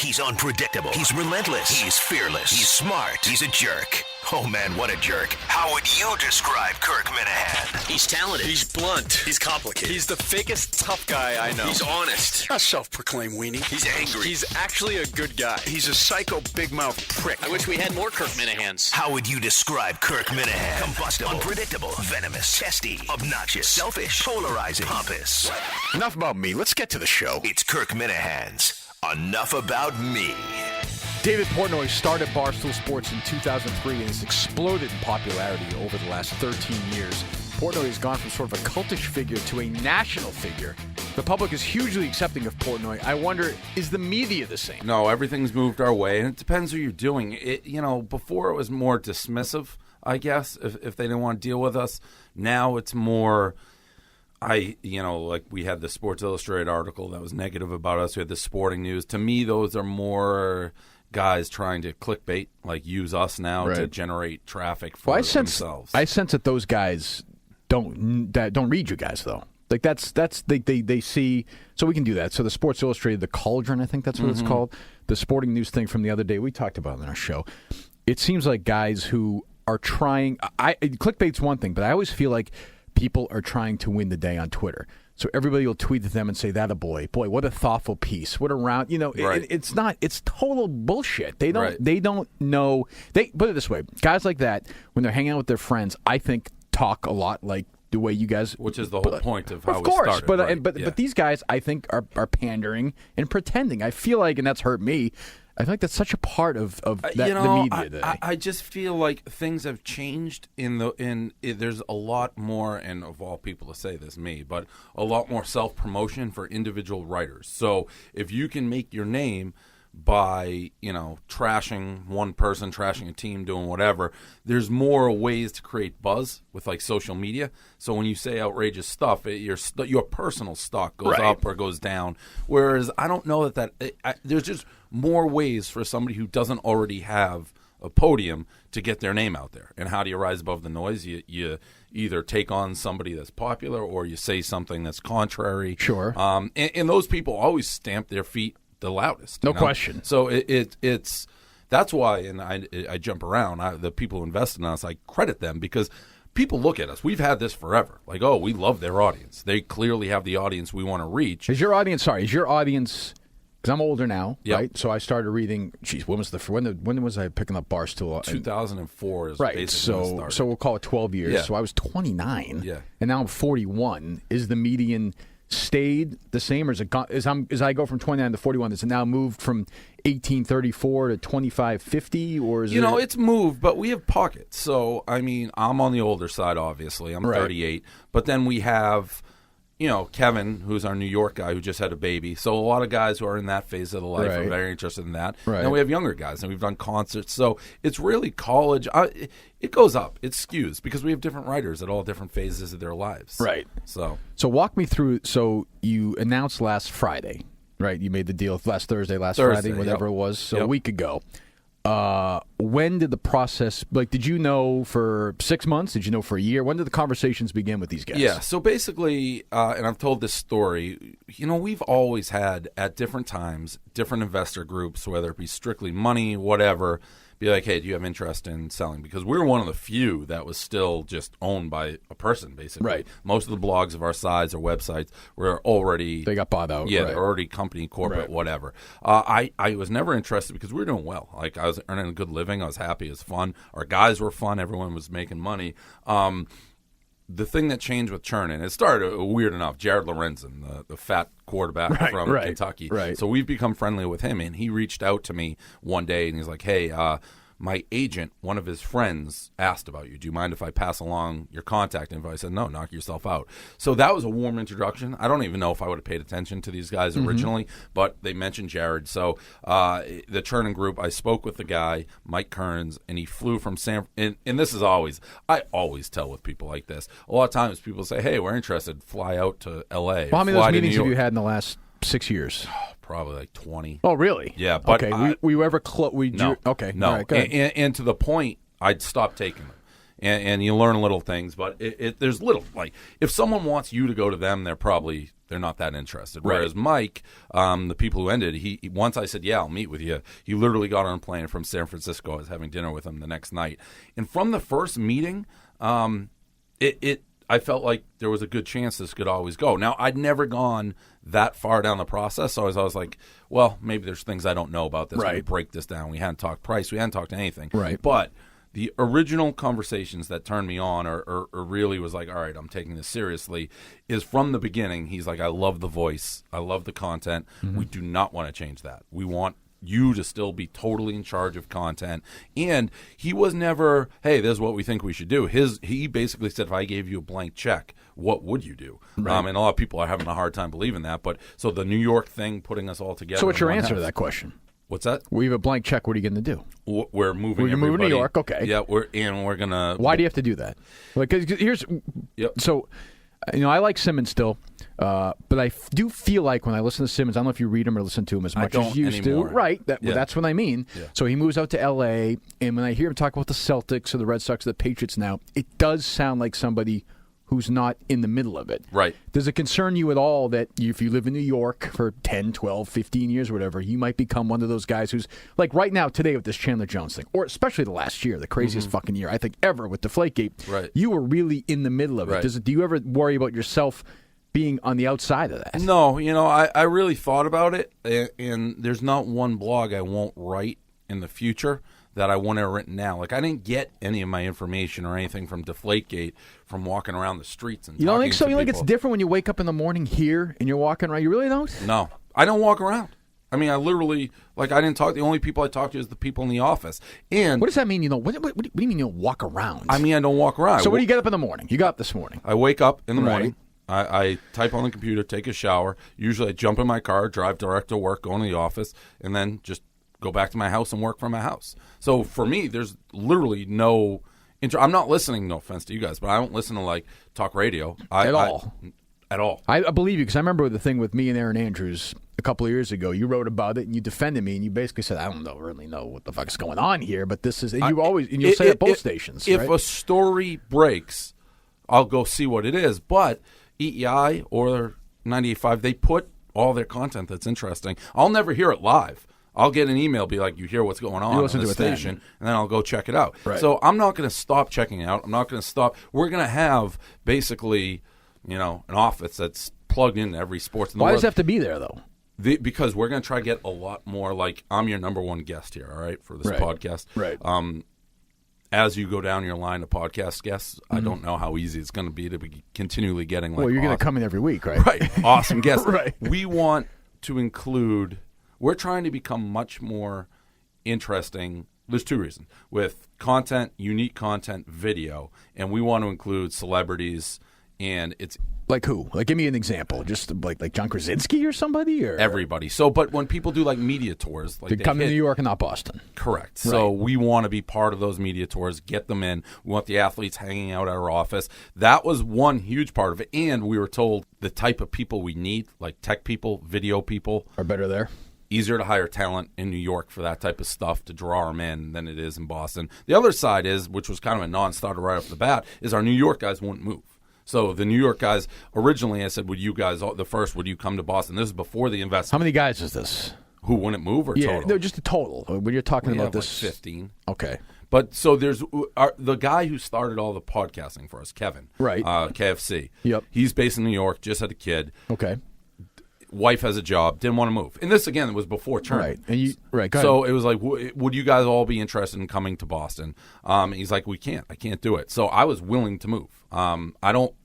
He's unpredictable. He's relentless. He's fearless. He's smart. He's a jerk. Oh, man, what a jerk. How would you describe Kirk Minihane? He's talented. He's blunt. He's complicated. He's the fakest tough guy I know. He's honest. A self-proclaimed weenie. He's angry. He's actually a good guy. He's a psycho big mouth prick. I wish we had more Kirk Minihanes. How would you describe Kirk Minihane? Combustible, unpredictable, venomous, testy, obnoxious, selfish, polarizing, pompous. Enough about me. Let's get to the show. It's Kirk Minihane's Enough About Me. David Portnoy started Barstool Sports in 2003 and has exploded in popularity over the last 13 years. Portnoy has gone from sort of a cultish figure to a national figure. The public is hugely accepting of Portnoy. I wonder, is the media the same? No, everything's moved our way, and it depends who you're doing. Before it was more dismissive, I guess, if they didn't want to deal with us. Now it's more... like we had the Sports Illustrated article that was negative about us. We had the Sporting News. To me, those are more guys trying to clickbait, like use us now to generate traffic for themselves. I sense that those guys don't read you guys though. Like that's they see. So we can do that. So the Sports Illustrated, the Cauldron, I think that's what it's called. The Sporting News thing from the other day we talked about in our show. It seems like guys who are trying. Clickbait's one thing, but I always feel like people are trying to win the day on Twitter. So everybody will tweet at them and say, that a boy, what a thoughtful piece. What a round, it's not, it's total bullshit. They don't know. They put it this way. Guys like that, when they're hanging out with their friends, I think talk a lot like the way you guys, which is the whole point of how we started. But these guys, I think, are pandering and pretending. I feel like, and that's hurt me, I feel like that's such a part of the media today. I just feel like things have changed there's a lot more, and of all people to say this, me, but a lot more self-promotion for individual writers. So if you can make your name by, trashing one person, trashing a team, doing whatever, there's more ways to create buzz with like social media. So when you say outrageous stuff, your personal stock goes up or goes down. Whereas I don't know there's just more ways for somebody who doesn't already have a podium to get their name out there. And how do you rise above the noise? You either take on somebody that's popular or you say something that's contrary. Sure. And those people always stamp their feet the loudest. No question. So it's that's why, and I jump around. The people who invest in us, I credit them because people look at us. We've had this forever. Like, oh, we love their audience. They clearly have the audience we want to reach. Is your audience? Because I'm older now, right? So I started reading. Geez, when was I picking up Barstool? 2004 is right. Basically when it started. So we'll call it 12 years. Yeah. So I was 29. Yeah. And now I'm 41. Is the median stayed the same, or is it as I go from 29 to 41? Is it now moved from 1834 to 2550, or is it's moved, but we have pockets. So I mean, I'm on the older side. Obviously, I'm 38, but then we have. Kevin, who's our New York guy who just had a baby. So a lot of guys who are in that phase of the life are very interested in that. Right. And we have younger guys, and we've done concerts. So it's really college. It goes up. It skews because we have different writers at all different phases of their lives. Right. So walk me through. So you announced last Friday, right? You made the deal last Thursday, Friday, whatever it was. So a week ago. When did the process, did you know for 6 months? Did you know for a year? When did the conversations begin with these guys? Yeah, so basically, and I've told this story, we've always had, at different times, different investor groups, whether it be strictly money, whatever, be like, hey, do you have interest in selling? Because we're one of the few that was still just owned by a person, basically. Right. Most of the blogs of our size or websites were already... They got bought out. Yeah, they're already company, corporate, whatever. I was never interested because we were doing well. Like, I was earning a good living. I was happy. It was fun. Our guys were fun. Everyone was making money. The thing that changed with Chernin, it started weird enough. Jared Lorenzen, the fat quarterback from Kentucky. Right. So we've become friendly with him, and he reached out to me one day, and he's like, hey, my agent, one of his friends, asked about you. Do you mind if I pass along your contact info? I said, no, knock yourself out. So that was a warm introduction. I don't even know if I would have paid attention to these guys originally, but they mentioned Jared. So the Chernin Group, I spoke with the guy, Mike Kearns, and he flew from and this is I always tell with people like this. A lot of times people say, hey, we're interested, fly out to L.A. Well, how many of those meetings have you had in the last 6 years? Probably like 20. Oh, really? Yeah. But okay. Were you ever close? No. Okay. No. All right, go ahead. And to the point, I'd stopped taking them. and you learn little things. But there's little, like, if someone wants you to go to them, they're not that interested. Right. Whereas Mike, the people who ended, he once I said, yeah, I'll meet with you, he literally got on a plane from San Francisco. I was having dinner with him the next night. And from the first meeting, I felt like there was a good chance this could always go. Now, I'd never gone that far down the process, so I was like, well, maybe there's things I don't know about this. Right. We break this down. We hadn't talked price. We hadn't talked anything. Right. But the original conversations that turned me on or really was like, all right, I'm taking this seriously, is from the beginning. He's like, I love the voice. I love the content. Mm-hmm. We do not want to change that. We want you to still be totally in charge of content. And he was never, hey, this is what we think we should do. He basically said, if I gave you a blank check, what would you do? Right. And a lot of people are having a hard time believing that. But so the New York thing, putting us all together. So what's your answer to that question? What's that? We have a blank check. What are you going to do? We're moving. We're moving to New York. Okay. Yeah, we're gonna. Why do you have to do that? Like, 'cause here's. Yep. So, I like Simmons still, but I do feel like when I listen to Simmons, I don't know if you read him or listen to him as much as you used anymore. to. Right. That's what I mean. Yeah. So he moves out to L.A., and when I hear him talk about the Celtics or the Red Sox or the Patriots now, it does sound like somebody who's not in the middle of it. Right. Does it concern you at all that if you live in New York for 10, 12, 15 years or whatever, you might become one of those guys who's, like right now today with this Chandler Jones thing, or especially the last year, the craziest fucking year, I think, ever with Deflategate. Right. You were really in the middle of it. Right. Do you ever worry about yourself being on the outside of that? No, I really thought about it, and there's not one blog I won't write in the future that I want to have written now. Like, I didn't get any of my information or anything from Deflategate from walking around the streets and You don't talking think so? to You think people. it's different when you wake up in the morning here and you're walking around? You really don't? No, I don't walk around. I mean, I literally, I didn't talk. The only people I talk to is the people in the office. And what does that mean? What do you mean you don't walk around? I mean, I don't walk around. So when do you get up in the morning? You got up this morning. I wake up in the Right. morning. I type on the computer, take a shower. Usually I jump in my car, drive direct to work, go into the office, and then just go back to my house and work from my house. So for me, there's literally no I'm not listening, no offense to you guys, but I don't listen to talk radio. At all. At all. I believe you because I remember the thing with me and Aaron Andrews a couple of years ago. You wrote about it and you defended me and you basically said, I don't really know what the fuck's going on here, but this is, and you'll say at both stations. If right? a story breaks, I'll go see what it is. But EEI or 98.5, they put all their content that's interesting. I'll never hear it live. I'll get an email, be like, you hear what's going on listen the to it station, then. and then I'll go check it out. Right. So I'm not going to stop checking it out. I'm not going to stop. We're going to have basically, an office that's plugged into every sports in the Why world. does it have to be there, though? Because we're going to try to get a lot more, I'm your number one guest here, all right, for this podcast. Right. As you go down your line of podcast guests, I don't know how easy it's going to be continually getting Well, you're going to come in every week, right? Right. Awesome guests. Right. We want to include, we're trying to become much more interesting. There's two reasons. With content, unique content, video, and we want to include celebrities, and it's Like who? Give me an example. Just like John Krasinski or somebody? Or everybody. So, but when people do media tours, they come to New York and not Boston. Correct. So we want to be part of those media tours, get them in. We want the athletes hanging out at our office. That was one huge part of it. And we were told the type of people we need, like tech people, video people, Are better there. Easier to hire talent in New York for that type of stuff to draw them in than it is in Boston. The other side is, which was kind of a non-starter right off the bat, is our New York guys wouldn't move. So the New York guys, originally I said, would you come to Boston? This is before the investment. How many guys is this? Who wouldn't move or total? No, just the total. When you're talking We about have this. 15. Okay. But so there's the guy who started all the podcasting for us, Kevin. Right. KFC. Yep. He's based in New York, just had a kid. Okay. Wife has a job, didn't want to move. And this, again, was before Chernin. Right. And you, right, go So ahead. it was like, would you guys all be interested in coming to Boston? He's like, I can't do it. So I was willing to move. I don't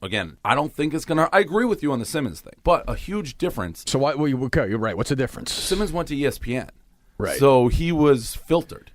think it's going to, I agree with you on the Simmons thing, but a huge difference. So why? Well, okay, you're right. What's the difference? Simmons went to ESPN. Right. So he was filtered.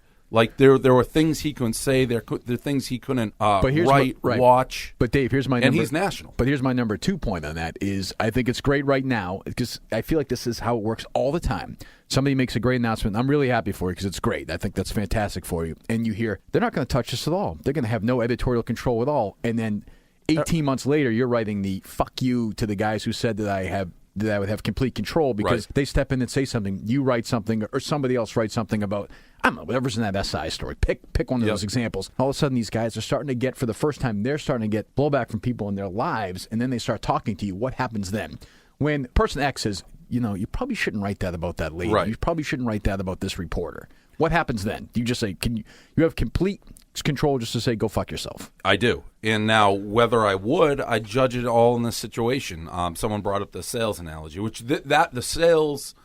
There were things he couldn't say. There are things he couldn't write, watch. But Dave, here's my number. And he's national. But here's my number 2 point on that is I think it's great right now because I feel like this is how it works all the time. Somebody makes a great announcement. I'm really happy for you because it's great. I think that's fantastic for you. And you hear, they're not going to touch this at all. They're going to have no editorial control at all. And then 18 months later, you're writing the fuck you to the guys who said that I have that would have complete control because they step in and say something, you write something, or somebody else writes something about, I don't know, whatever's in that SI story. Pick one of those examples. All of a sudden, these guys are starting to get, for the first time, they're starting to get blowback from people in their lives, and then they start talking to you. What happens then? When person X says, you probably shouldn't write that about that lady. Right. You probably shouldn't write that about this reporter. What happens then? Do you just say, you have complete control just to say, go fuck yourself? I do. And now, whether I judge it all in this situation. Someone brought up the sales analogy, which the sales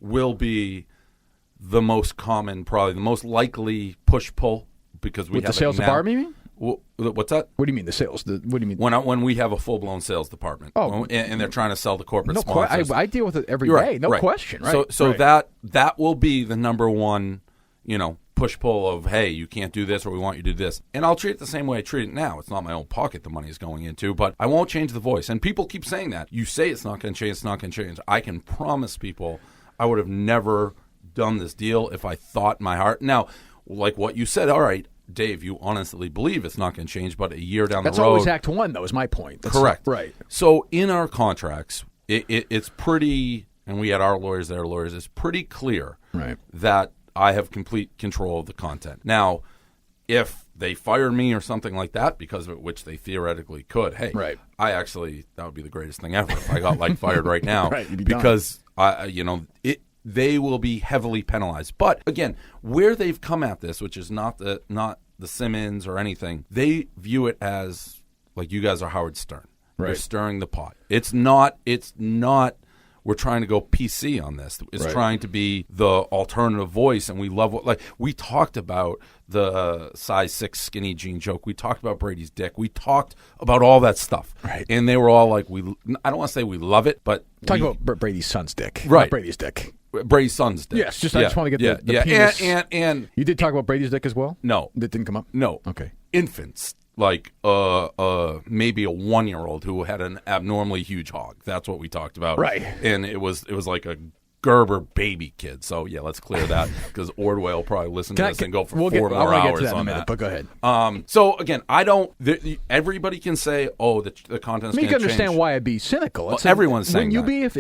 will be the most common, probably the most likely push-pull because we With have the sales department, you mean? What's that? What do you mean, the sales? What do you mean? When we have a full-blown sales department and they're trying to sell the corporate sponsors. I deal with it every day. No question. Right. So that will be the number one, push-pull of, hey, you can't do this or we want you to do this. And I'll treat it the same way I treat it now. It's not my own pocket the money is going into, but I won't change the voice. And people keep saying that. You say it's not going to change, it's not going to change. I can promise people I would have never done this deal if I thought in my heart. Now, like what you said, all right, Dave, you honestly believe it's not going to change, but a year down the road. That's always Act 1, though, is my point. Correct. Right. So in our contracts, it's pretty, and we had our lawyers, their lawyers, it's pretty clear that I have complete control of the content. Now, if they fired me or something like that, because of which they theoretically could, hey, that would be the greatest thing ever if I got fired right now. You'd be because they will be heavily penalized. But again, where they've come at this, which is not the Simmons or anything, they view it as like you guys are Howard Stern. You're stirring the pot. It's not we're trying to go PC on this. It's trying to be the alternative voice, and we love we talked about the size 6 skinny jean joke. We talked about Brady's dick. We talked about all that stuff. Right. And they were all like, I don't want to say we love it, but talking about Brady's son's dick. Right. Not Brady's dick. Brady's son's dick. Yes, I just want to get the penis. And you did talk about Brady's dick as well? No. That didn't come up? No. Okay. Infants. Maybe a 1-year-old who had an abnormally huge hog. That's what we talked about. Right. And it was like a Gerber baby kid. So, let's clear that because Ordway will probably listen to this and go for 4 more hours on that. But go aheid. So, again, everybody can say, the content's going to change. You can understand why I'd be cynical. Well, everyone's saying that. Wouldn't you be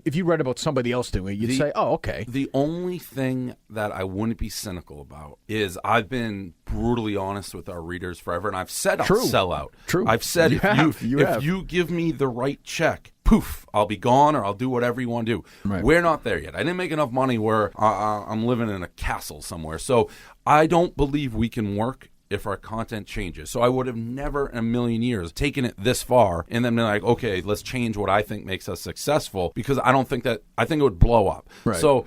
if you read about somebody else doing it, you'd say, oh, okay. The only thing that I wouldn't be cynical about is I've been brutally honest with our readers forever, and I've said I'll sell out. True. I've said if you give me the right check, poof, I'll be gone or I'll do whatever you want to do. Right. We're not there yet. I didn't make enough money where I'm living in a castle somewhere. So I don't believe we can work if our content changes. So I would have never in a million years taken it this far and then been like, okay, let's change what I think makes us successful because I think it would blow up. Right. So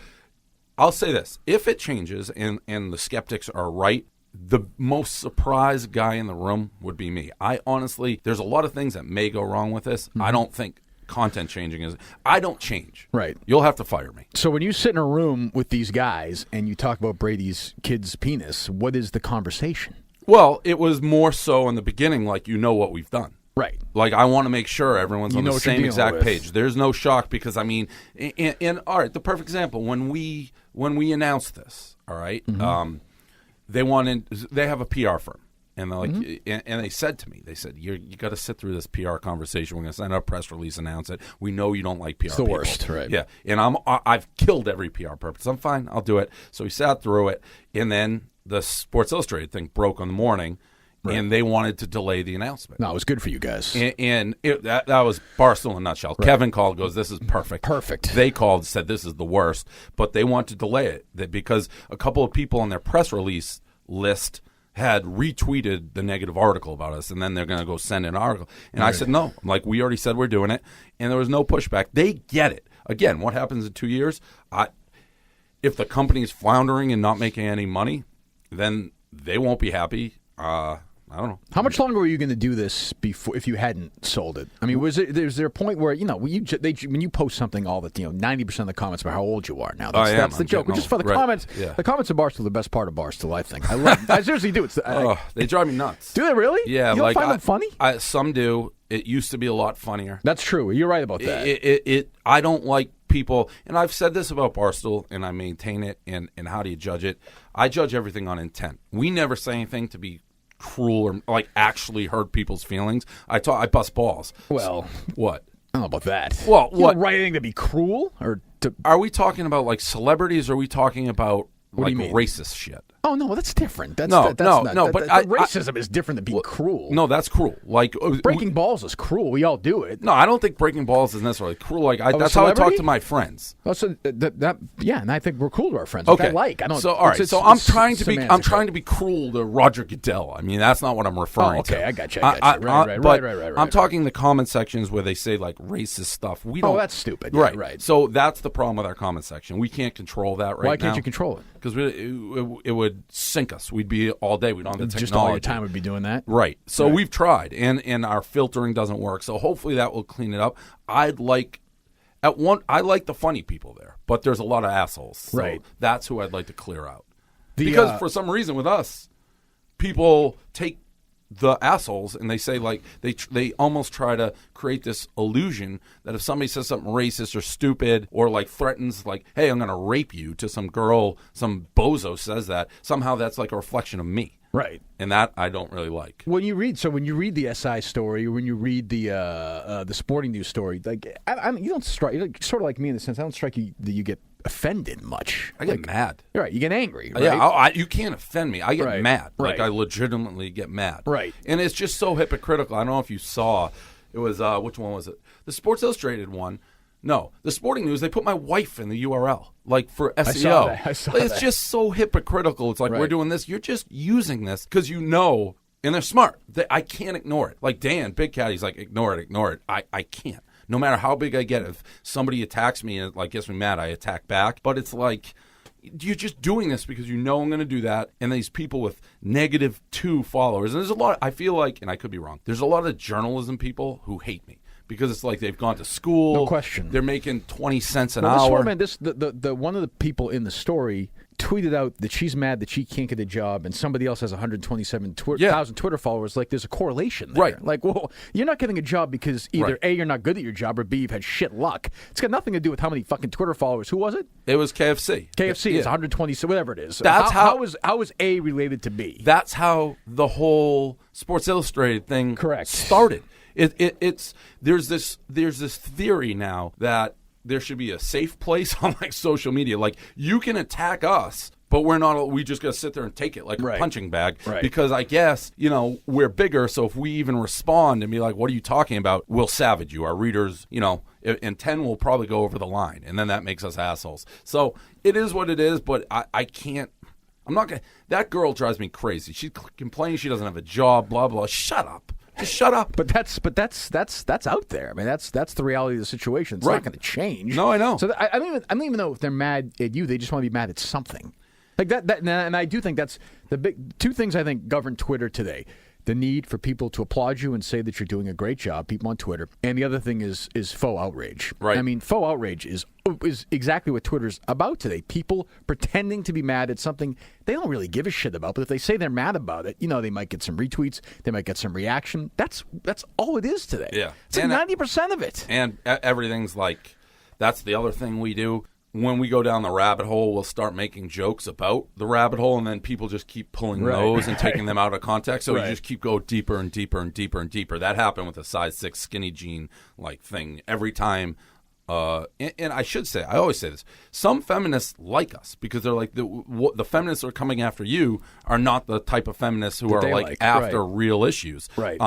I'll say this. If it changes and the skeptics are right, the most surprised guy in the room would be me. There's a lot of things that may go wrong with this. Mm-hmm. I don't think content changing is. I don't change. Right. You'll have to fire me. So when you sit in a room with these guys and you talk about Brady's kid's penis, what is the conversation? Well, it was more so in the beginning, like what we've done. Right. Like I want to make sure everyone's on the same exact page. There's no shock because all right, the perfect example when we announced this, all right, mm-hmm. They have a PR firm. And they're like, mm-hmm. and they said to me, you got to sit through this PR conversation. We're going to send out a press release, announce it. We know you don't like PR. It's the worst, right? Yeah, and I've killed every PR purpose. I'm fine. I'll do it. So we sat through it, and then the Sports Illustrated thing broke on the morning, and they wanted to delay the announcement. No, it was good for you guys. And that was Barstool in a nutshell. Right. Kevin called, goes, this is perfect. Perfect. They called, said this is the worst, but they want to delay it because a couple of people on their press release list had retweeted the negative article about us, and then they're going to go send an article. And I said, no. I'm like, we already said we're doing it, and there was no pushback. They get it. Again, what happens in 2 years? If the company's floundering and not making any money, then they won't be happy. I don't know. How much longer were you going to do this before if you hadn't sold it? I mean, was there a point where when you post something, 90% of the comments about how old you are now? That's the joke. Just for the comments. Yeah. The comments of Barstool are the best part of Barstool, I think. I love. I seriously do. They drive me nuts. Do they really? Yeah. You don't find them funny? Some do. It used to be a lot funnier. That's true. You're right about that. I don't like people, and I've said this about Barstool, and I maintain it. And how do you judge it? I judge everything on intent. We never say anything to be cruel or actually hurt people's feelings. I bust balls. Well, what? I don't know about that. Well, you what? don't write anything to be cruel or to? Are we talking about like celebrities? Or are we talking about What do like you mean? racist shit? Oh no, that's different. That's No, that's no, not, no, that- but that- racism is different than being cruel. No, that's cruel. Like breaking balls is cruel. We all do it. No, I don't think breaking balls is necessarily cruel. Like a that's how I talk celebrity? to my friends. Oh, so yeah, and I think we're cool to our friends. Which Okay, I like. I don't. So all right, it's so I'm trying semantics, to be cruel to Roger Goodell. I mean, that's not what I'm referring to. Okay, I got you. Right. I'm talking the comment sections where they say like racist stuff. We don't. Oh, that's stupid. Yeah, right. So that's the problem with our comment section. We can't control that right now. Why can't you control it? Because it would sink us. We'd be all day. We don't have the technology. Just all your time would be doing that. Right. So we've tried, and our filtering doesn't work. So hopefully that will clean it up. I like the funny people there, but there's a lot of assholes. So right. That's who I'd like to clear out. Because for some reason with us, people take the assholes and they say like they almost try to create this illusion that if somebody says something racist or stupid or like threatens like, hey, I'm going to rape you to some girl, some bozo says that, somehow that's like a reflection of me. Right. And that I don't really like. When you read the SI story, or when you read the sporting news story, like you don't strike. You're like, sort of like me in the sense, I don't strike you that you get offended much. I get mad. You're right. You get angry. Right? Yeah, you can't offend me. I get mad. Right. Like I legitimately get mad. Right. And it's just so hypocritical. I don't know if you saw. It was which one was it? The Sports Illustrated one. No, the Sporting News. They put my wife in the URL, like for SEO. I saw it's that. just so hypocritical. It's like we're doing this. You're just using this because you know, and they're smart. I can't ignore it. Like Dan, Big Cat, he's like, ignore it. I can't. No matter how big I get, if somebody attacks me and like gets me mad, I attack back. But it's like you're just doing this because you know I'm going to do that. And these people with -2 followers, and there's a lot. I feel like, and I could be wrong. There's a lot of journalism people who hate me. Because it's like they've gone to school. No question. They're making 20 cents an This hour. woman, the one of the people in the story tweeted out that she's mad that she can't get a job, and somebody else has 127,000 Twitter followers. Like, there's a correlation there. Right. Like, well, you're not getting a job because either A, you're not good at your job, or B, you've had shit luck. It's got nothing to do with how many fucking Twitter followers. Who was it? It was KFC. KFC is 120, whatever it is. That's how is A related to B? That's how the whole Sports Illustrated thing started. There's this theory now that there should be a safe place on like social media. Like you can attack us, but we just gotta sit there and take it like a punching bag. Right. Because I guess, we're bigger, so if we even respond and be like, what are you talking about? We'll savage you. Our readers, and 10 will probably go over the line, and then that makes us assholes. So it is what it is, but I can't. I'm not gonna. That girl drives me crazy. She complains she doesn't have a job. Blah blah. Shut up. Just shut up. But that's out there. I mean, that's the reality of the situation. It's not going to change. No, I know. So I don't even know if they're mad at you. They just want to be mad at something. Like that. And I do think that's the big two things I think govern Twitter today. The need for people to applaud you and say that you're doing a great job, people on Twitter. And the other thing is faux outrage. Right. I mean, faux outrage is exactly what Twitter's about today. People pretending to be mad at something they don't really give a shit about. But if they say they're mad about it, they might get some retweets. They might get some reaction. That's all it is today. Yeah. It's like 90% of it. And everything's like, that's the other thing we do. When we go down the rabbit hole, we'll start making jokes about the rabbit hole, and then people just keep pulling those and taking them out of context. So you just keep going deeper and deeper and deeper and deeper. That happened with the size 6 skinny jean thing every time. And I should say, I always say this: some feminists like us because they're like the feminists who are coming after you are not the type of feminists who are like after real issues. Right.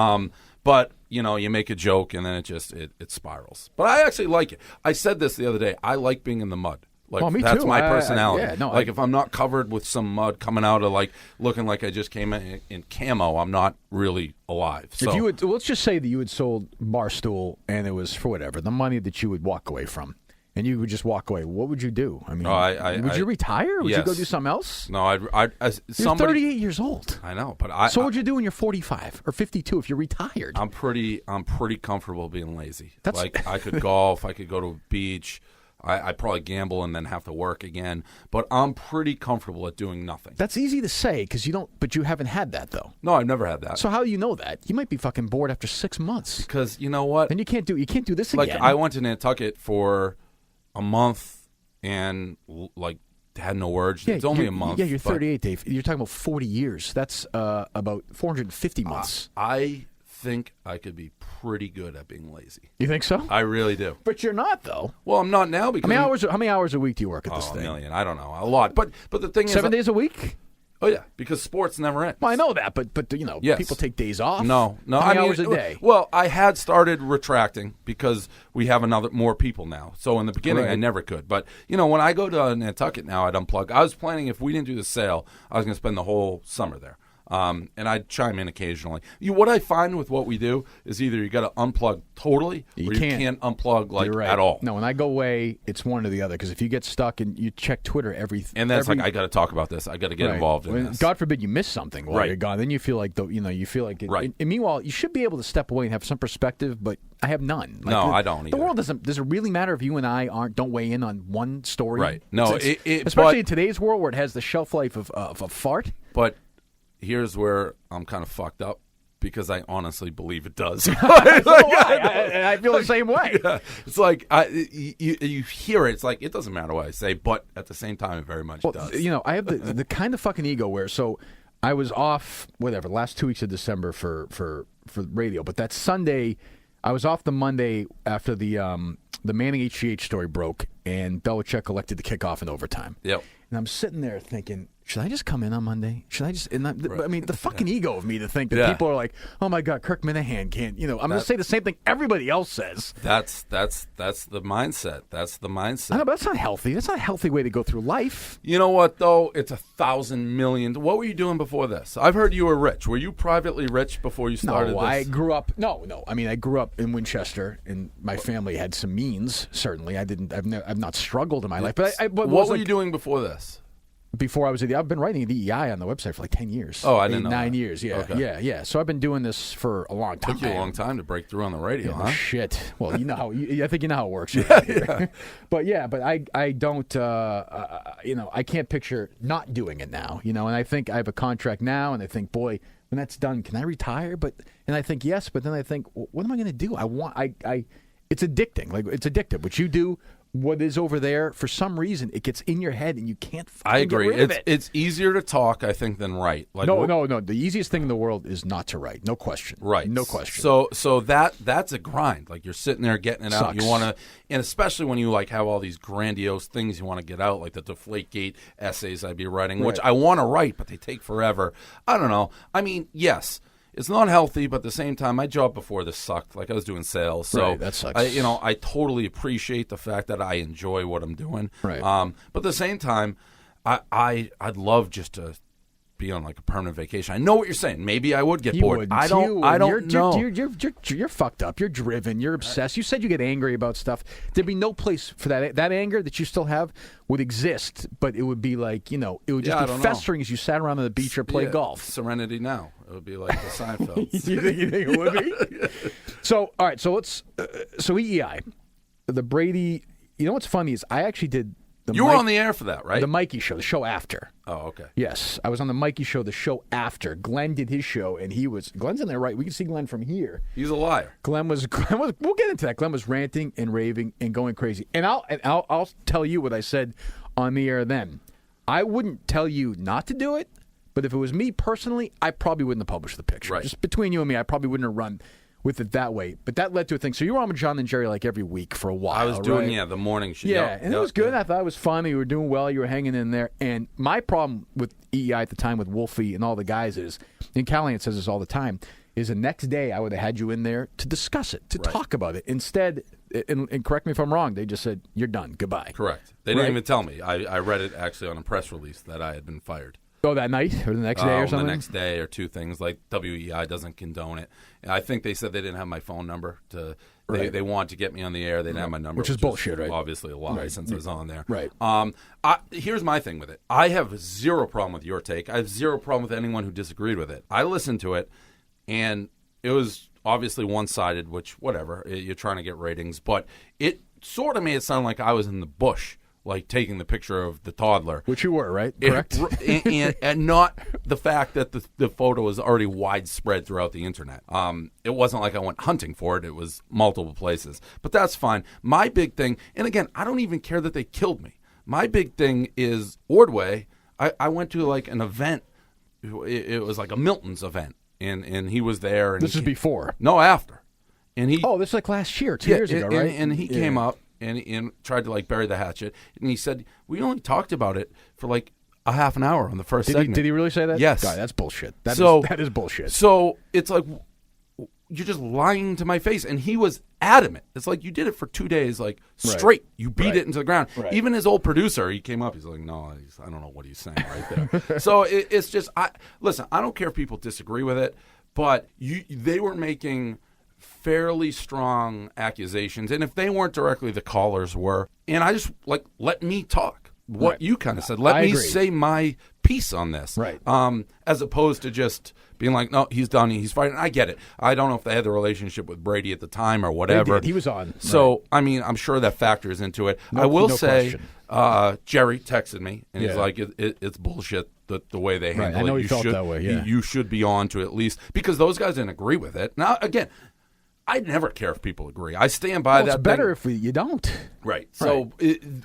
But you make a joke and then it spirals. But I actually like it. I said this the other day. I like being in the mud. Like me that's too. my personality. Like if I'm not covered with some mud coming out of looking like I just came in camo, I'm not really alive. So if you would, let's just say that you had sold Barstool and it was for whatever the money that you would walk away from. And you would just walk away. What would you do? I mean, would you retire? Would you go do something else? No, you're 38 years old. I know, but so what would you do when you're 45 or 52 if you're retired? I'm pretty comfortable being lazy. I could golf. I could go to a beach. I'd probably gamble and then have to work again. But I'm pretty comfortable at doing nothing. That's easy to say because you don't. But you haven't had that though. No, I've never had that. So how do you know that? You might be fucking bored after 6 months. Because you know what? And you can't do this again. I went to Nantucket for a month and had no urge. It's only a month. Yeah, you're 38, Dave. You're talking about 40 years. That's about 450 months. I think I could be pretty good at being lazy. You think so? I really do. But you're not, though. Well, I'm not now because How many hours a week do you work at this a thing? million. I don't know. A lot. But the thing is, 7 days a week? Oh yeah, because sports never ends. Well, I know that, but Yes. people take days off. No. How many hours a day? Well, I had started retracting because we have more people now. So in the beginning, Right. I never could. But when I go to Nantucket now, I'd unplug. I was planning if we didn't do the sale, I was going to spend the whole summer there. And I'd chime in occasionally. What I find with what we do is either you got to unplug totally, or you can't unplug at all. No, when I go away, it's one or the other. Because if you get stuck and you check Twitter and then it's like I got to talk about this. I got to get involved in this. God forbid you miss something while you're gone. Then you feel like Right. And meanwhile, you should be able to step away and have some perspective, but I have none. No, I don't The either. world doesn't. Does it really matter if you and I don't weigh in on one story? Right. No, especially in today's world where it has the shelf life of a fart. But here's where I'm kind of fucked up because I honestly believe it does. I feel the same way. Yeah. It's like you hear it. It's like it doesn't matter what I say, but at the same time, it very much does. I have the kind of fucking ego where I was off last 2 weeks of December for radio, but that Sunday I was off the Monday after the Manning HGH story broke and Belichick elected to kick off in overtime. Yep. And I'm sitting there thinking, should I just come in on Monday? Should I just? I mean, the fucking ego of me to think that people are like, oh my God, Kirk Minihane can't. I'm going to say the same thing everybody else says. That's the mindset. That's the mindset. I know, but that's not healthy. That's not a healthy way to go through life. You know what though? It's 1,000 million. What were you doing before this? I've heard you were rich. Were you privately rich before you started this? No, I grew up. No. I mean, I grew up in Winchester, and my family had some means. Certainly, I've not struggled in my life. But what were you doing before this? Before I was I've been writing at WEEI on the website for like 10 years. Oh, I didn't know 9 that. years. Yeah, Okay. yeah. So I've been doing this for a long time. Took you a long time to break through on the radio, huh? Shit. Well, you know how. I think you know how it works. Yeah. But I don't. I can't picture not doing it now. And I think I have a contract now, and I think, boy, when that's done, can I retire? And I think yes, but then I think, what am I going to do? It's addicting. Like it's addictive. What you do. What is over there, for some reason, it gets in your head and you can't I agree. get rid of it. It's easier to talk, I think, than write. No. The easiest thing in the world is not to write. No question. Right. No question. So that's a grind. Like you're sitting there getting it out. Sucks. You want to, and especially when you have all these grandiose things you want to get out, like the Deflategate essays I'd be writing, which I want to write, but they take forever. I don't know. I mean, yes. It's not healthy, but at the same time, my job before this sucked. Like I was doing sales, so right, that sucks. I totally appreciate the fact that I enjoy what I'm doing. Right. But at the same time, I'd love just to be on like a permanent vacation. I know what you're saying. Maybe I would get bored. Wouldn't. I don't know. You're fucked up. You're driven. You're obsessed. You said you get angry about stuff. There'd be no place for that. That anger that you still have would exist, but it would be like it would just be festering as you sat around on the beach or played golf. Serenity now. It would be like the Seinfeld. you think it would be? So all right. So let's. So WEEI, the Brady. You know what's funny is I actually did. You were on the air for that, right? The Mikey show, the show after. Oh, okay. Yes, I was on the Mikey show, the show after. Glenn did his show, and Glenn's in there, right? We can see Glenn from here. He's a liar. Glenn was. We'll get into that. Glenn was ranting and raving and going crazy. And I'll tell you what I said on the air then. I wouldn't tell you not to do it, but if it was me personally, I probably wouldn't have published the picture. Right. Just between you and me, I probably wouldn't have run with it that way. But that led to a thing. So you were on with John and Jerry like every week for a while. I was doing, right? the morning show. Yeah, and it was good. I thought it was fun. You were doing well. You were hanging in there. And my problem with EEI at the time with Wolfie and all the guys is, and Callahan says this all the time, is the next day I would have had you in there to discuss it, to talk about it. Instead, and correct me if I'm wrong, they just said, you're done. Goodbye. Correct. They didn't even tell me. I read it actually on a press release that I had been fired. Oh, that night or the next day or something? The next day or two things. Like WEEI doesn't condone it. And I think they said they didn't have my phone number. They wanted to get me on the air. They didn't have my number. Which is bullshit, right? Obviously a lie since I was on there. Right. Here's my thing with it. I have zero problem with your take. I have zero problem with anyone who disagreed with it. I listened to it, and it was obviously one-sided, which, whatever. You're trying to get ratings. But it sort of made it sound like I was in the bush, like taking the picture of the toddler. Which you were, right? Correct. And not the fact that the photo was already widespread throughout the internet. It wasn't like I went hunting for it. It was multiple places. But that's fine. My big thing, and again, I don't even care that they killed me. My big thing is Ordway. I went to like an event. It was like a Milton's event and he was there. And this is before. No, after. And he. Oh, this is like last year, 2 years ago, right? And he came up and tried to like bury the hatchet, and he said we only talked about it for like a half an hour on the first segment. Did he really say that? Yes. God, that's bullshit. That is bullshit. So it's like you're just lying to my face, and he was adamant. It's like you did it for 2 days, like straight. Right. You beat it into the ground. Right. Even his old producer, he came up. He's like, "No, I don't know what he's saying right there." So it's just, listen. I don't care if people disagree with it, but they were making fairly strong accusations, and if they weren't directly, the callers were. And I just like let me talk. What you kind of said. Let me say my piece on this. Right. As opposed to just being like, no, he's done. He's fighting. I get it. I don't know if they had the relationship with Brady at the time or whatever. He was on. So, I mean, I'm sure that factors into it. I will say, Jerry texted me, and he's like, it's bullshit the way they handle it. I know he felt that way, You should be on to at least, because those guys didn't agree with it. Now, again, I never care if people agree. I stand by that. It's better if you don't. Right. So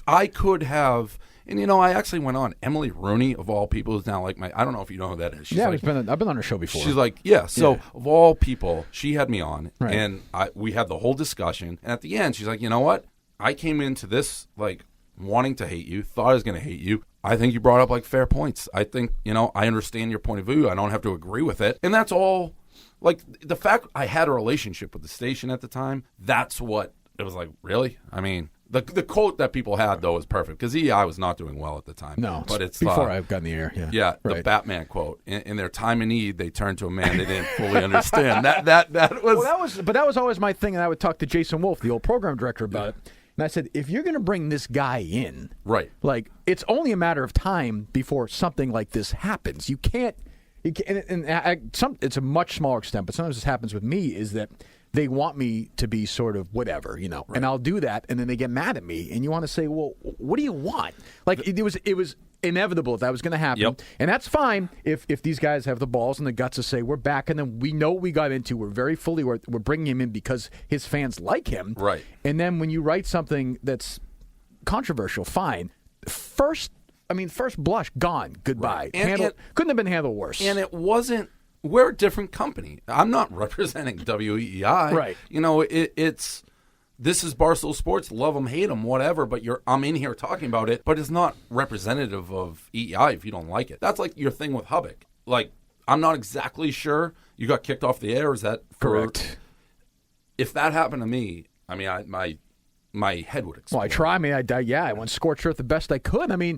I could have, and I actually went on. Emily Rooney, of all people, is now like I don't know if you know who that is. She's I've been on her show before. She's like, so of all people, she had me on, and we had the whole discussion. And at the end, she's like, you know what? I came into this like wanting to hate you, thought I was going to hate you. I think you brought up like fair points. I think, I understand your point of view. I don't have to agree with it. And that's all. Like, the fact I had a relationship with the station at the time, that's what it was like, really? I mean, the quote that people had, though, was perfect, because EEI was not doing well at the time. No, but it's before I've gotten the air, Yeah, the Batman quote. In their time of need, they turned to a man they didn't fully understand. That was... Well, that was always my thing, and I would talk to Jason Wolf, the old program director, about it. And I said, if you're going to bring this guy in, like, it's only a matter of time before something like this happens. You can't... it's a much smaller extent, but sometimes this happens with me, is that they want me to be sort of whatever, and I'll do that, and then they get mad at me, and you want to say, well, what do you want? Like, it was inevitable that was going to happen, and that's fine if these guys have the balls and the guts to say, we're back, and then we know what we got into, we're very fully, we're bringing him in because his fans like him, right? And then when you write something that's controversial, fine. First blush, gone. Goodbye. Right. Couldn't have been handled worse. And it wasn't. We're a different company. I'm not representing WEEI. Right. It's this is Barstool Sports. Love them, hate them, whatever. But I'm in here talking about it. But it's not representative of EEI if you don't like it. That's like your thing with Hubbock. Like, I'm not exactly sure you got kicked off the air. Is that correct? If that happened to me, I mean, my head would explode. Well, I try. I went scorched earth the best I could. You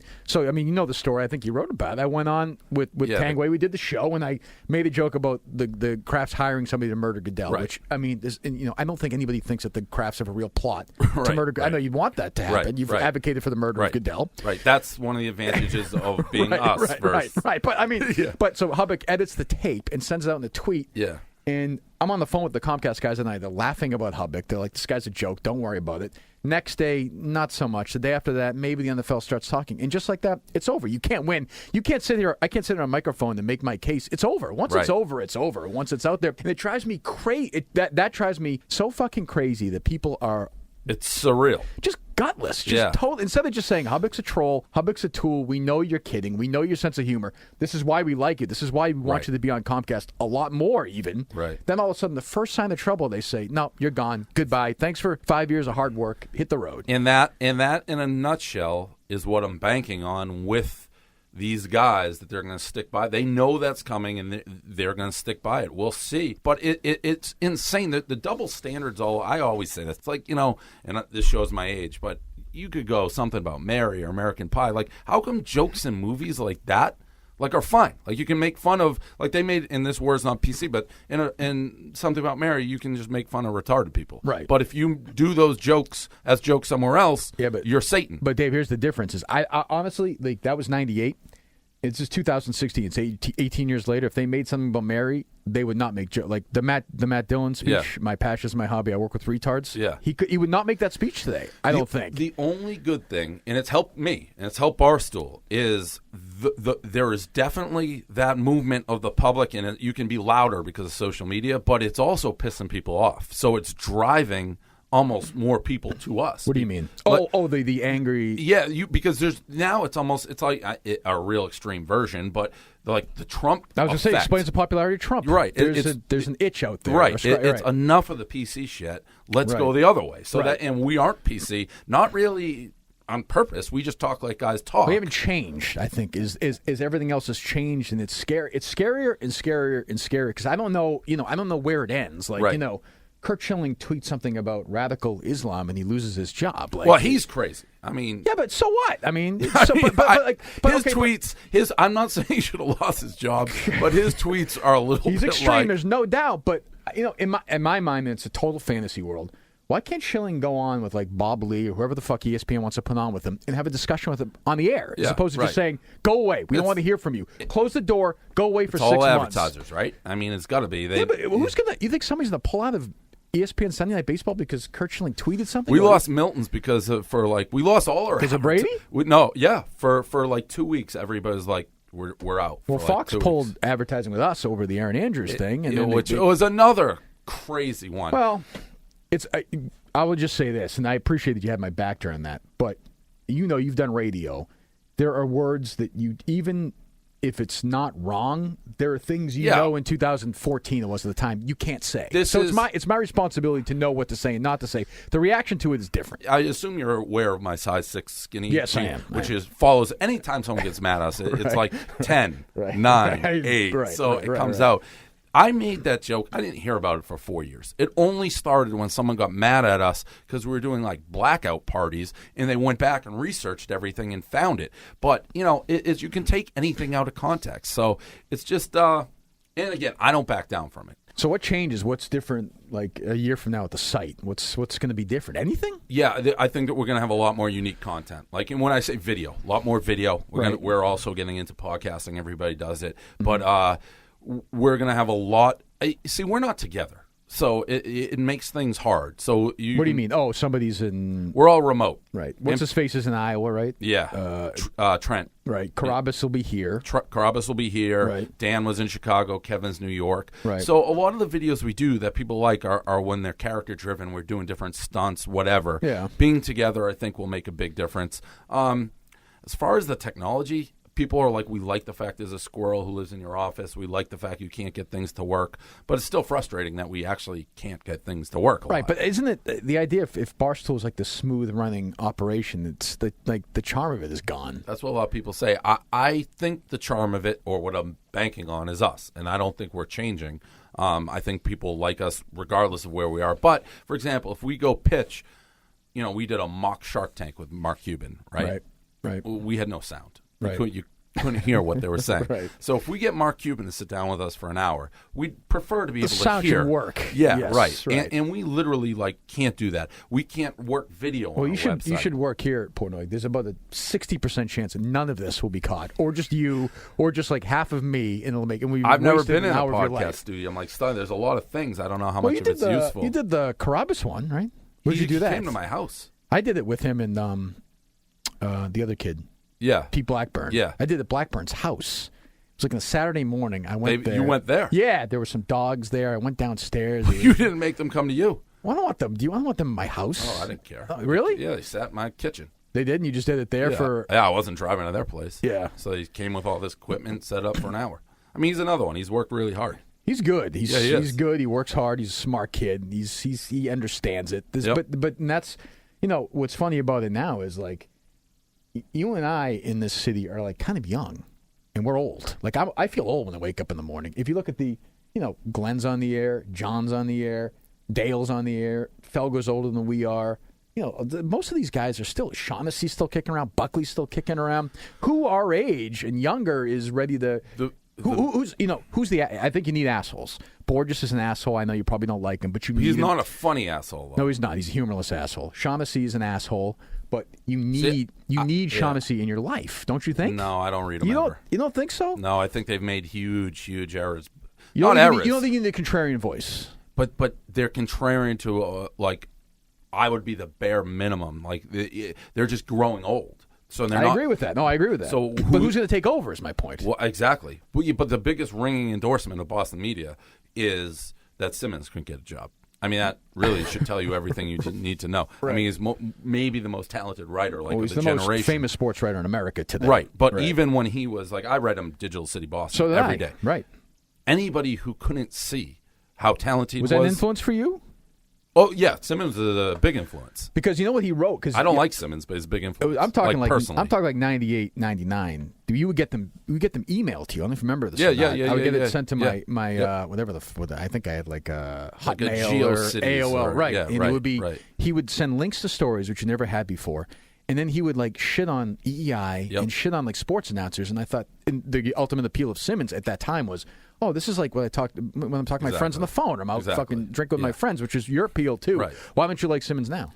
know the story. I think you wrote about it. I went on with Tangway. We did the show, and I made a joke about the Crafts hiring somebody to murder Goodell. Right. Which I don't think anybody thinks that the Crafts have a real plot to murder. Right. I know you want that to happen. You've advocated for the murder of Goodell. Right. That's one of the advantages of being us. Right. But but so Hubbock edits the tape and sends it out in a tweet. Yeah. And I'm on the phone with the Comcast guys, and they're laughing about Hubbock. They're like, this guy's a joke. Don't worry about it. Next day, not so much. The day after that, maybe the NFL starts talking. And just like that, it's over. You can't win. You can't sit here. I can't sit here on a microphone and make my case. It's over. Once it's over, it's over. Once it's out there. And it drives me crazy. That drives me so fucking crazy that people are... It's surreal. Just gutless. Just total. Instead of just saying, Hubbock's a troll, Hubbock's a tool, we know you're kidding, we know your sense of humor, this is why we like you, this is why we want you to be on Comcast a lot more even. Right. Then all of a sudden, the first sign of trouble, they say, no, you're gone, goodbye, thanks for 5 years of hard work, hit the road. And that in a nutshell is what I'm banking on with these guys, that they're going to stick by. They know that's coming, and they're going to stick by it. We'll see. But it's insane. The double standards, I always say that. It's like, and this shows my age, but you could go something about Mary or American Pie. Like, how come jokes in movies like that, like, are fine? Like, you can make fun of, like, they made, in this word's not PC, but in something about Mary, you can just make fun of retarded people. Right. But if you do those jokes as jokes somewhere else, you're Satan. But, Dave, here's the difference. Is I honestly, like, that was 98. It's just 2016. It's 18 years later. If they made something about Mary, they would not make like the Matt Dillon speech. My passion is my hobby. I work with retards. Yeah, he would not make that speech today. I don't think. The only good thing, and it's helped me, and it's helped Barstool, is there is definitely that movement of the public, and you can be louder because of social media, but it's also pissing people off. So it's driving almost more people to us. What do you mean? But- The angry. Yeah, because it's like a real extreme version, but like the Trump. I was going to say, effect. explains the popularity of Trump. Right. There's an itch out there. Right. Right. It's enough of the PC shit. Let's Right. go the other way. So Right. and we aren't PC, not really on purpose. We just talk like guys talk. We haven't changed. I think is everything else has changed, and it's scary. It's scarier and scarier and scarier because I don't know. I don't know where it ends. Like Right. Kurt Schilling tweets something about radical Islam and he loses his job. Like, well, he's crazy. I mean, yeah, but so what? I mean, his tweets. I'm not saying he should have lost his job, but his tweets are a little. He's bit extreme. like, There's no doubt. But in my mind, it's a total fantasy world. Why can't Schilling go on with like Bob Lee or whoever the fuck ESPN wants to put on with him and have a discussion with him on the air, as Yeah, opposed to right. just saying, "Go away. We don't want to hear from you. Close the door. Go away for it's 6 all months." advertisers, right? I mean, it's got to be. Yeah, but who's gonna? You think somebody's gonna pull out of ESPN Sunday Night Baseball because Kurt Schilling tweeted something? We lost Milton's because we lost all our. Because of Brady? For like 2 weeks, everybody was like, we're out. Well, for Fox like 2 pulled weeks. advertising with us over the Aaron Andrews thing, and then which was another crazy one. well, it's. I will just say this, and I appreciate that you had my back during that. But you've done radio. There are words that you even. If it's not wrong, there are things in 2014 it was at the time you can't say. It's my responsibility to know what to say and not to say. The reaction to it is different. I assume you're aware of my size 6 skinny. Yes, jean, I am. Which follows anytime someone gets mad at us. It's like 10, 9, 8. So it comes out. I made that joke. I didn't hear about it for 4 years. It only started when someone got mad at us because we were doing like blackout parties, and they went back and researched everything and found it. But you can take anything out of context. So it's just, and again, I don't back down from it. So what changes? What's different? Like a year from now at the site, what's going to be different? Anything? Yeah, I think that we're going to have a lot more unique content. Like, and when I say video, a lot more video. We're also getting into podcasting. Everybody does it, but. We're going to have a lot. See, we're not together, so it makes things hard. So what do you mean? Oh, somebody's in. We're all remote, right? What's his face is in Iowa, right? Yeah, Trent. Right. Carabas will be here. Carabas will be here. Right. Dan was in Chicago. Kevin's New York. Right. So a lot of the videos we do that people like are when they're character driven. We're doing different stunts, whatever. Yeah. Being together, I think, will make a big difference. As far as the technology. People are like, we like the fact there's a squirrel who lives in your office. We like the fact you can't get things to work. But it's still frustrating that we actually can't get things to work a lot. Right, but isn't it the idea if Barstool is like the smooth-running operation, it's the charm of it is gone. That's what a lot of people say. I think the charm of it, or what I'm banking on, is us. And I don't think we're changing. I think people like us regardless of where we are. But, for example, if we go pitch, we did a mock Shark Tank with Mark Cuban, right? Right. We had no sound. Right. You couldn't hear what they were saying. Right. So if we get Mark Cuban to sit down with us for an hour, we'd prefer to be able to sound hear. should work. Yeah, Yes, right. And we literally can't do that. We can't work video on our website. You should work here at Portnoy. There's about a 60% chance that none of this will be caught, or just you, or just like half of me, and it'll make. And I've never been in an a hour of your podcast life. studio. I'm like, Stein, there's a lot of things. I don't know how much of it's useful. You did the Carabas one, right? Where'd you do that? He came to my house. I did it with him and the other kid. Yeah. Pete Blackburn. Yeah. I did it at Blackburn's house. It was like on a Saturday morning. I went there. You went there? Yeah. There were some dogs there. I went downstairs. You didn't make them come to you. Well, I don't want them. Do you want them in my house? Oh, I didn't care. Oh, really? Yeah, they sat in my kitchen. They did, and you just did it there for... Yeah, I wasn't driving to their place. Yeah. So he came with all this equipment set up for an hour. I mean, he's another one. He's worked really hard. He's good. He's is. good. He works hard. He's a smart kid. He understands it. But that's... what's funny about it now is like... You and I in this city are like kind of young, and we're old. Like I feel old when I wake up in the morning. If you look at the, Glenn's on the air, John's on the air, Dale's on the air, Felger's older than we are. Most of these guys are still. Shaughnessy's still kicking around. Buckley's still kicking around. Who our age and younger is ready to. Who's the? I think you need assholes. Borges is an asshole. I know you probably don't like him, but he's not a funny asshole, though. No, he's not. He's a humorless asshole. Shaughnessy is an asshole. But you need Shaughnessy in your life, don't you think? No, I don't read them ever. You don't think so? No, I think they've made huge errors. You don't think you need a contrarian voice? But they're contrarian to I would be the bare minimum. Like they're just growing old. So they're I agree with that. No, I agree with that. So but who's going to take over is my point. Well, exactly. But the biggest ringing endorsement of Boston media is that Simmons couldn't get a job. I mean, that really should tell you everything you need to know. Right. I mean, he's maybe the most talented writer, like, Well, of he's the the generation. most famous sports writer in America today. Right. But even when he was, like, I read him Digital City Boston So did every I. day. Right. Anybody who couldn't see how talented he Was that an influence for you? Oh, yeah. Simmons is a big influence. Because you know what he wrote? Cause I don't like Simmons, but he's a big influence. I'm talking like personally. I'm talking like 98, 99. You would get them. You would get them emailed to you. I don't know if you remember this. Yeah, or yeah, not. yeah, I would yeah, get yeah. it sent to Yeah. my whatever I think I had like a Like a Hotmail or GeoCities AOL. or- Right. yeah, And right, it would be. right. He would send links to stories which you never had before. And then he would like shit on EEI Yep. and shit on like sports announcers. And I thought the ultimate appeal of Simmons at that time was, oh, this is like when I'm talking to my friends on the phone, or I'm out fucking drinking with my friends, which is your appeal too. Right. Why don't you like Simmons now?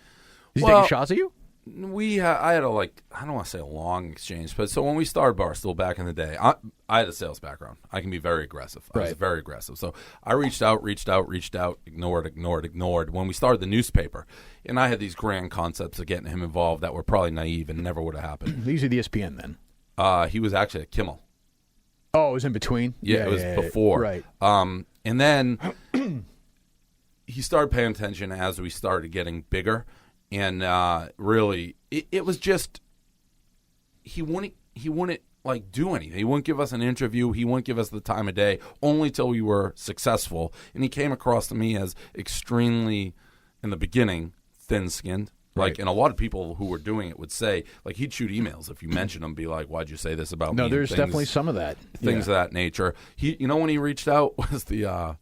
Is he Well, taking shots at you? I had a I don't want to say a long exchange, but so when we started Barstool back in the day, I had a sales background. I can be very aggressive. I was Right. very aggressive. So I reached out, ignored. When we started the newspaper, and I had these grand concepts of getting him involved that were probably naive and never would have happened. These are the ESPN then. He was actually at Kimmel. Oh, it was in between? Yeah, it was before. Right. And then he started paying attention as we started getting bigger. And really, it was just he wouldn't like do anything. He wouldn't give us an interview. He wouldn't give us the time of day, only till we were successful. And he came across to me as extremely, in the beginning, thin-skinned. Like, Right. and a lot of people who were doing it would say, like, he'd shoot emails if you mentioned him, be like, "Why'd you say this about me?" No, and there's things- definitely some of that. things of that nature. When he reached out was the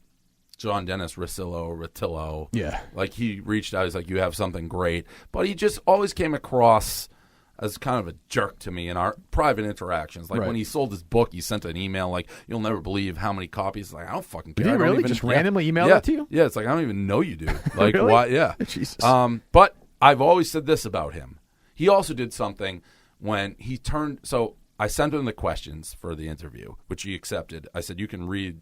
John Dennis Rotillo. Yeah. Like, he reached out. He's like, "You have something great," but he just always came across as kind of a jerk to me in our private interactions. Like, Right. when he sold his book, he sent an email like, "You'll never believe how many copies." Like, I don't fucking care. Did he I don't really? even- Just yeah. randomly email Yeah. that to you? Yeah, it's like, I don't even know you, dude. Like, Really? why? Yeah. Jesus. But I've always said this about him. He also did something when he turned. So I sent him the questions for the interview, which he accepted. I said, "You can read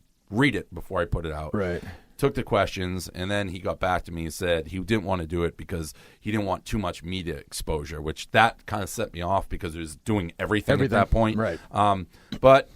it before I put it out." Right. Took the questions, and then he got back to me and said he didn't want to do it because he didn't want too much media exposure, which that kind of set me off because it was doing everything at that point. Right. But,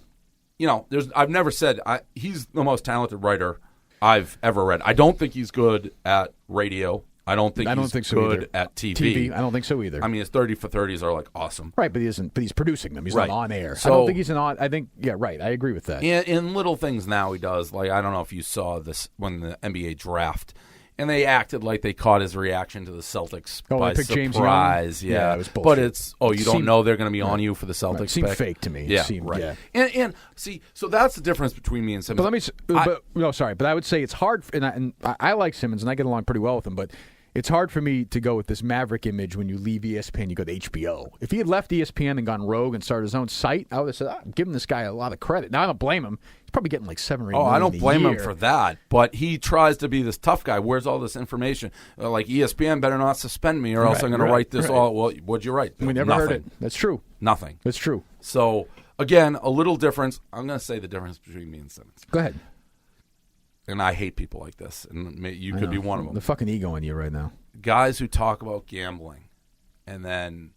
I've never said he's the most talented writer I've ever read. I don't think he's good at radio. I don't think he's so good either. at TV. I don't think so either. I mean, his 30 for 30s are like awesome. Right, but he isn't. But he's producing them. He's Right. not on air. So- I don't think he's an on. I think right. I agree with that. And in little things now he does. Like, I don't know if you saw this when the NBA draft, and they acted like they caught his reaction to the Celtics by they picked James surprise. Young? Yeah, Yeah, it was but bullshit. it's you don't Seemed- know they're going to be on you for the Celtics. Right. Seemed pick. fake to me. It Yeah, seemed- right. yeah. And see, so that's the difference between me and Simmons. But but I would say it's hard, and I like Simmons, and I get along pretty well with him, but it's hard for me to go with this Maverick image when you leave ESPN, you go to HBO. If he had left ESPN and gone rogue and started his own site, I would have said, I'm giving this guy a lot of credit. Now, I don't blame him. He's probably getting like 7 or 8 million I don't a blame him year. for that, but he tries to be this tough guy. Where's all this information? Like, ESPN better not suspend me, or else I'm going to write this all. Well, what'd you write? We never Nothing. heard it. That's true. Nothing. That's true. So again, a little difference. I'm going to say the difference between me and Simmons. Go ahead. And I hate people like this, and you could be one of them. The fucking ego in you right now. Guys who talk about gambling and then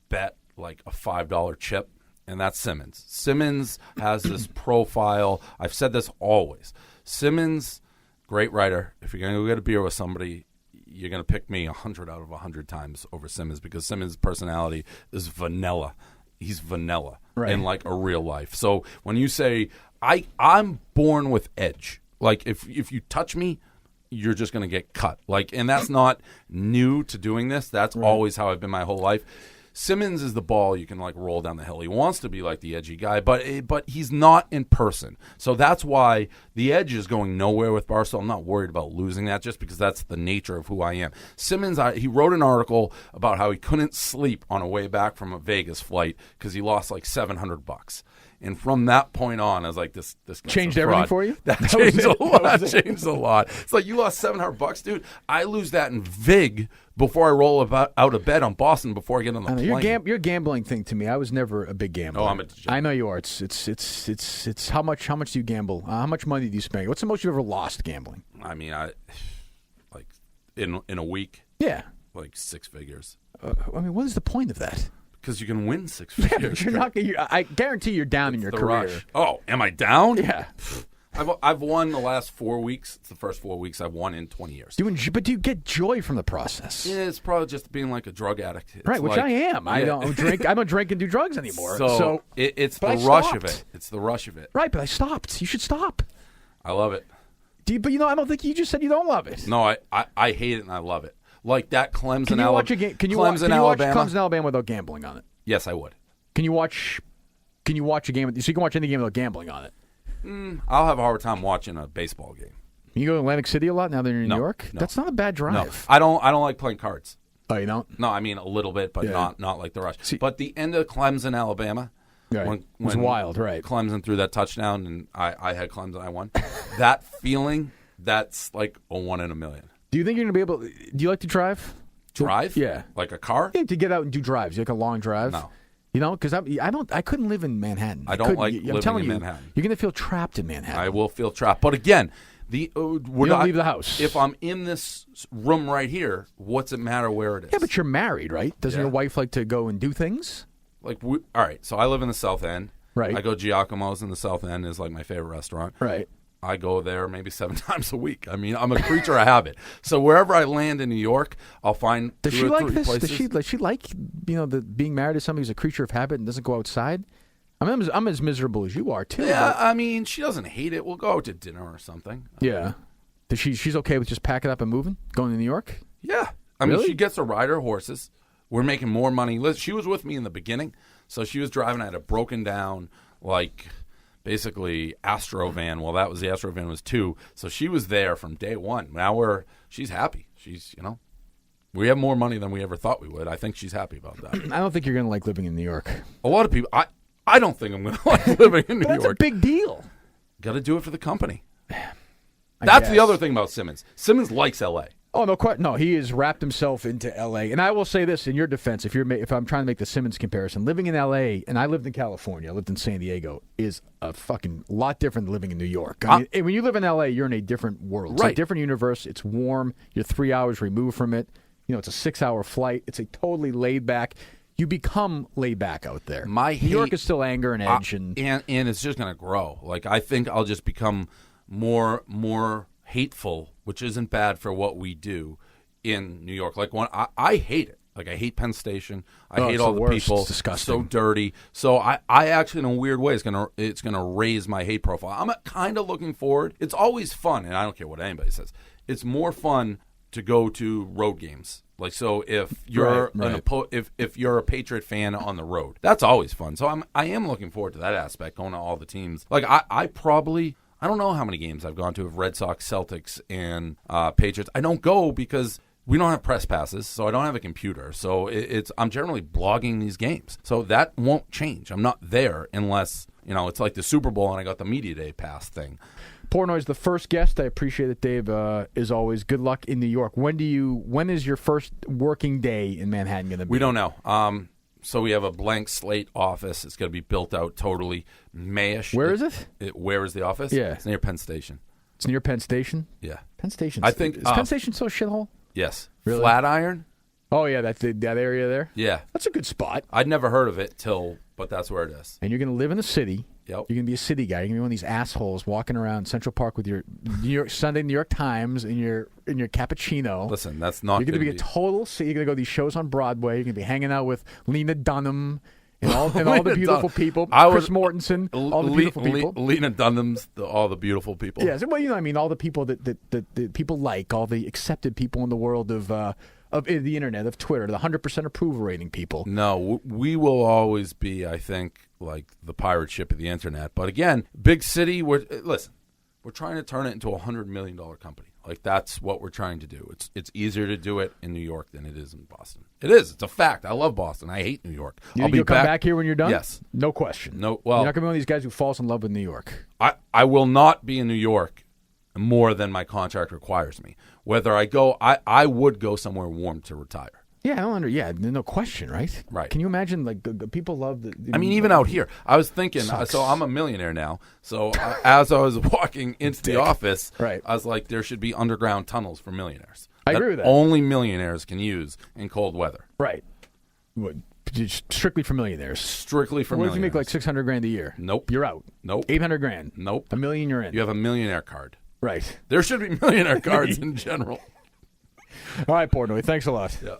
bet like a $5 chip, and that's Simmons. Simmons has this profile. I've said this always. Simmons, great writer. If you're going to go get a beer with somebody, you're going to pick me 100 out of 100 times over Simmons, because Simmons' personality is vanilla. He's vanilla in like a real life. So when you say, I'm born with edge. Like, if you touch me, you're just going to get cut. Like, and that's not new to doing this. That's always how I've been my whole life. Simmons is the ball you can like roll down the hill. He wants to be like the edgy guy, but he's not in person. So that's why the edge is going nowhere with Barstool. I'm not worried about losing that, just because that's the nature of who I am. Simmons, he wrote an article about how he couldn't sleep on a way back from a Vegas flight because he lost like $700. And from that point on, I was like, this guy's Changed a fraud. everything for you? That changed a lot. That changed a lot. It's like, you lost $700, dude. I lose that in VIG before I roll out of bed on Boston before I get on the plane. Your gambling thing to me, I was never a big gambler. Oh, I'm a degenerate. I know you are. It's how much do you gamble? How much money do you spend? What's the most you ever lost gambling? I mean, like in a week, Yeah. like 6 figures. I mean, what is the point of that? Because you can win 6 Yeah, figures. but you're not. I guarantee you're down in your The career. rush. Oh, am I down? Yeah. I've won the last 4 weeks. It's the first 4 weeks I've won in 20 years. But do you get joy from the process? Yeah, it's probably just being like a drug addict. It's right, which like, I am. Yeah. I don't drink. I don't drink and do drugs anymore. So it's the rush of it. It's the rush of it. Right, but I stopped. You should stop. I love it. But I don't think you just said you don't love it. No, I hate it and I love it. Like that Clemson, Can you watch a game? Can you watch Clemson, Alabama without gambling on it? Yes, I would. Can you watch a game? So you can watch any game without gambling on it. I'll have a hard time watching a baseball game. You go to Atlantic City a lot now that you're in New York? No. That's not a bad drive. No, I don't like playing cards. Oh, you don't? No, I mean a little bit, but not like the rush. See, but the end of Clemson, Alabama, right. Was wild, right? Clemson threw that touchdown, and I had Clemson, I won. That feeling, that's like a 1 in a million. Do you think you're going to be able to, do you like to drive? Drive? Yeah. Like a car? Yeah, to get out and do drives. You like a long drive? No. You know, because I couldn't live in Manhattan. I don't like living in you, Manhattan. You're going to feel trapped in Manhattan. I will feel trapped. But again, you don't leave the house. If I'm in this room right here, what's it matter where it is? Yeah, but you're married, right? Doesn't your wife like to go and do things? Like, all right, so I live in the South End. Right. I go Giacomo's in the South End is like my favorite restaurant. Right. I go there maybe 7 times a week. I mean, I'm a creature of habit. So wherever I land in New York, I'll find Does two she or like three this? places. Does she like the being married to somebody who's a creature of habit and doesn't go outside? I mean, I'm as miserable as you are too. Yeah, but, I mean, she doesn't hate it. We'll go out to dinner or something. Yeah. She's okay with just packing up and moving, going to New York? Yeah. I mean, Really? she gets to ride her horses. We're making more money. She was with me in the beginning, so she was driving. I had a broken down, like, basically Astro van. Well, that was the Astro van was 2, so she was there from day one. Now she's happy. She's, we have more money than we ever thought we would. I think she's happy about that. I don't think you're going to like living in New York. A lot of people, I don't think I'm going to like living in New That's York. a big deal. Got to do it for the company. I That's the guess. other thing about Simmons. Simmons likes L.A. Oh no, he has wrapped himself into L.A. And I will say this in your defense: if I'm trying to make the Simmons comparison, living in L.A. and I lived in California, I lived in San Diego, is a fucking lot different than living in New York. I mean, when you live in L.A., you're in a different world. It's Right. a different universe. It's warm. You're 3 hours removed from it. It's a 6-hour flight. It's a totally laid back. You become laid back out there. New York is still anger and edge, and it's just going to grow. Like, I think I'll just become more hateful, which isn't bad for what we do in New York. Like, I hate it. Like, I hate Penn Station. I hate all the worst. people. It's disgusting. So dirty. So I actually, in a weird way, it's gonna raise my hate profile. I'm kind of looking forward. It's always fun, and I don't care what anybody says. It's more fun to go to road games. Like, so if you're if you're a Patriot fan on the road, that's always fun. So I am looking forward to that aspect, going to all the teams. Like, I probably, I don't know how many games I've gone to of Red Sox, Celtics, and Patriots. I don't go because we don't have press passes, so I don't have a computer. So I'm generally blogging these games. So that won't change. I'm not there unless, it's like the Super Bowl and I got the Media Day pass thing. Portnoy's the first guest. I appreciate it, Dave. As always, good luck in New York. When is your first working day in Manhattan going to be? We don't know. So we have a blank slate office. It's going to be built out totally Mayish. Where is it? Where is the office? Yeah. It's near Penn Station. It's near Penn Station? Yeah. Penn Station. I think- Is Penn Station so shithole? Yes. Really? Flatiron? Oh, yeah, that area there? Yeah. That's a good spot. I'd never heard of it but that's where it is. And you're going to live in the city. Yep. You're going to be a city guy. You're going to be one of these assholes walking around Central Park with your Sunday New York Times and your cappuccino. Listen, that's not You're going to be a be- total city. You're going to go to these shows on Broadway. You're going to be hanging out with Lena Dunham and all the beautiful people. Chris Mortensen, all the beautiful people. Lena Dunham's all the beautiful people. Yeah, well, what I mean, all the people that people like, all the accepted people in the world of the internet, of Twitter, the 100% approval rating people. No, we will always be, I think, like the pirate ship of the internet. But again, big city. We're trying to turn it into a $100 million company. Like, that's what we're trying to do. It's easier to do it in New York than it is in Boston. It is. It's a fact. I love Boston. I hate New York. You'll come back here when you're done? Yes. No question. No. Well, you're not going to be one of these guys who falls in love with New York. I will not be in New York more than my contract requires me. Whether I go, I would go somewhere warm to retire. Yeah, no question, right? Right. Can you imagine, like, the people love the I mean, even out here, I was thinking, Sucks. so I'm a millionaire now. So as I was walking into the office, Right. I was like, there should be underground tunnels for millionaires. I agree with that. Only millionaires can use in cold weather. Right. strictly for millionaires. Strictly for What if you make millionaires. like $600,000 a year? Nope. You're out. Nope. $800,000. Nope. $1 million, you're in. You have a millionaire card. Right. There should be millionaire cards in general. All right, Portnoy. Thanks a lot. Yeah.